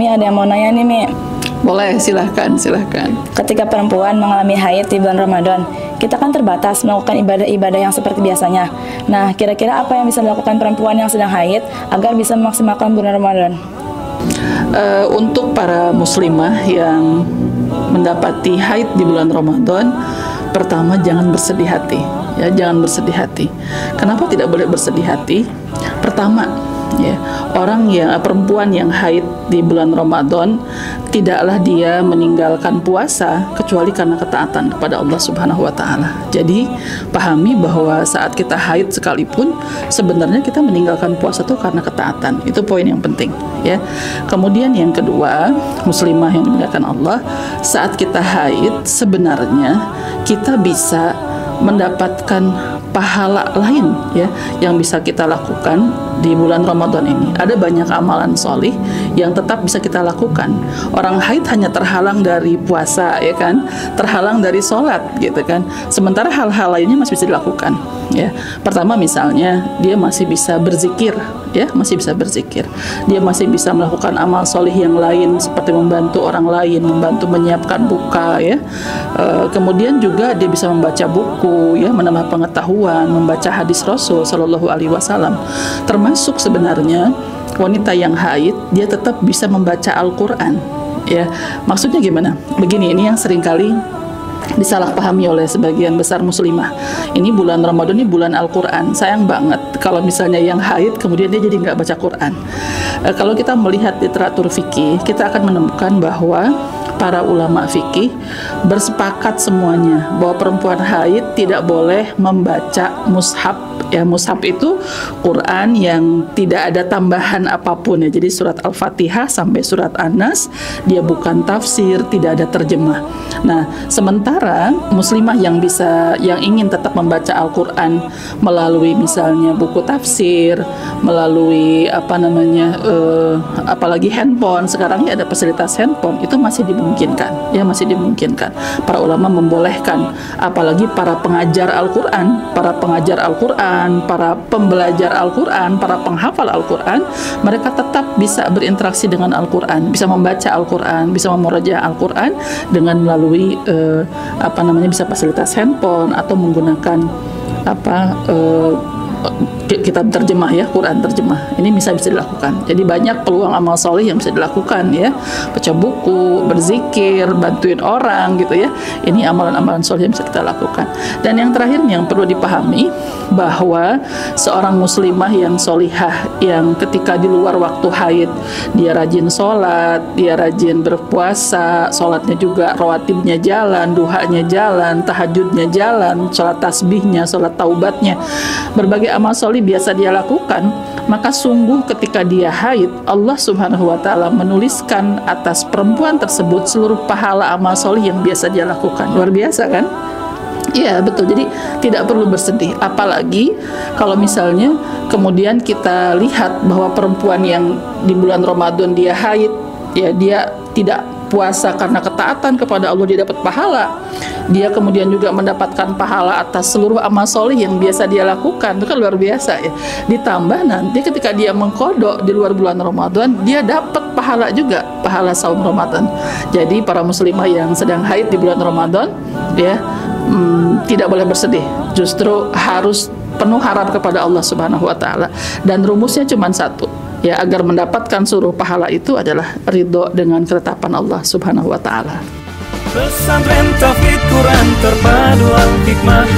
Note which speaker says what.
Speaker 1: Mi ada yang mau nanya nih Mi.
Speaker 2: Boleh, silahkan.
Speaker 1: Ketika perempuan mengalami haid di bulan Ramadan, kita kan terbatas melakukan ibadah-ibadah yang seperti biasanya. Nah, kira-kira apa yang bisa dilakukan perempuan yang sedang haid agar bisa memaksimalkan bulan Ramadan?
Speaker 2: Untuk para muslimah yang mendapati haid di bulan Ramadan, pertama jangan bersedih hati. Ya, jangan bersedih hati. Kenapa tidak boleh bersedih hati? Pertama, ya, perempuan yang haid di bulan Ramadan tidaklah dia meninggalkan puasa kecuali karena ketaatan kepada Allah Subhanahu wa taala. Jadi pahami bahwa saat kita haid sekalipun sebenarnya kita meninggalkan puasa itu karena ketaatan. Itu poin yang penting, ya. Kemudian yang kedua, muslimah yang dimuliakan Allah, saat kita haid sebenarnya kita bisa mendapatkan pahala lain, ya, yang bisa kita lakukan di bulan Ramadan ini. Ada banyak amalan solih yang tetap bisa kita lakukan. Orang haid hanya terhalang dari puasa, ya kan, terhalang dari sholat, gitu kan. Sementara hal-hal lainnya masih bisa dilakukan, ya. Pertama misalnya dia masih bisa berzikir, ya, masih bisa berzikir. Dia masih bisa melakukan amal solih yang lain seperti membantu orang lain, membantu menyiapkan buka, ya. Kemudian juga dia bisa membaca buku, ya, menambah pengetahuan, membaca hadis Rasul Shallallahu Alaihi Wasallam. Termasuk sebenarnya wanita yang haid dia tetap bisa membaca Al-Quran, ya. Maksudnya gimana? Begini, ini yang seringkali disalahpahami oleh sebagian besar muslimah. Ini bulan Ramadan, ini bulan Al-Quran. Sayang banget kalau misalnya yang haid kemudian dia jadi nggak baca Quran. Kalau kita melihat literatur fikih, kita akan menemukan bahwa para ulama fikih bersepakat semuanya bahwa perempuan haid tidak boleh membaca mushaf. Ya, mushaf itu Quran yang tidak ada tambahan apapun, ya. Jadi surat Al-Fatihah sampai surat An-Nas dia bukan tafsir, tidak ada terjemah. Nah, sementara muslimah yang ingin tetap membaca Al-Quran melalui misalnya buku tafsir, melalui apalagi handphone, sekarang ini ada fasilitas handphone, itu masih dimungkinkan, ya, masih dimungkinkan. Para ulama membolehkan, apalagi para pengajar Al-Quran, para pembelajar Al-Quran, para penghafal Al-Quran, mereka tetap bisa berinteraksi dengan Al-Quran, bisa membaca Al-Quran, bisa memurojaah Al-Quran dengan melalui bisa fasilitas handphone atau menggunakan kitab terjemah, ya, Quran terjemah. Ini bisa dilakukan. Jadi banyak peluang amal soleh yang bisa dilakukan, ya. Baca buku, berzikir, bantuin orang, gitu, ya. Ini amalan-amalan soleh yang bisa kita lakukan. Dan yang terakhir yang perlu dipahami bahwa seorang muslimah yang solihah, yang ketika di luar waktu haid dia rajin sholat, dia rajin berpuasa, sholatnya juga rawatibnya jalan, duhanya jalan, tahajudnya jalan, sholat tasbihnya, sholat taubatnya, berbagai amal soleh biasa dia lakukan, maka sungguh ketika dia haid, Allah Subhanahu wa taala menuliskan atas perempuan tersebut seluruh pahala amal soleh yang biasa dia lakukan. Luar biasa kan? Iya, betul. Jadi tidak perlu bersedih. Apalagi kalau misalnya kemudian kita lihat bahwa perempuan yang di bulan Ramadan dia haid, ya, dia tidak puasa karena ketaatan kepada Allah, dia dapat pahala. Dia kemudian juga mendapatkan pahala atas seluruh amal soleh yang biasa dia lakukan. Itu kan luar biasa, ya. Ditambah nanti ketika dia mengkodok di luar bulan Ramadan, dia dapat pahala juga, pahala saum Ramadan. Jadi para muslimah yang sedang haid di bulan Ramadan, ya, tidak boleh bersedih. Justru harus penuh harap kepada Allah Subhanahu wa taala. Dan rumusnya cuma satu, ya, agar mendapatkan seluruh pahala itu adalah ridho dengan ketetapan Allah Subhanahu wa taala.
Speaker 3: Pesantren Tauhid Quran terpadu al-hikmah.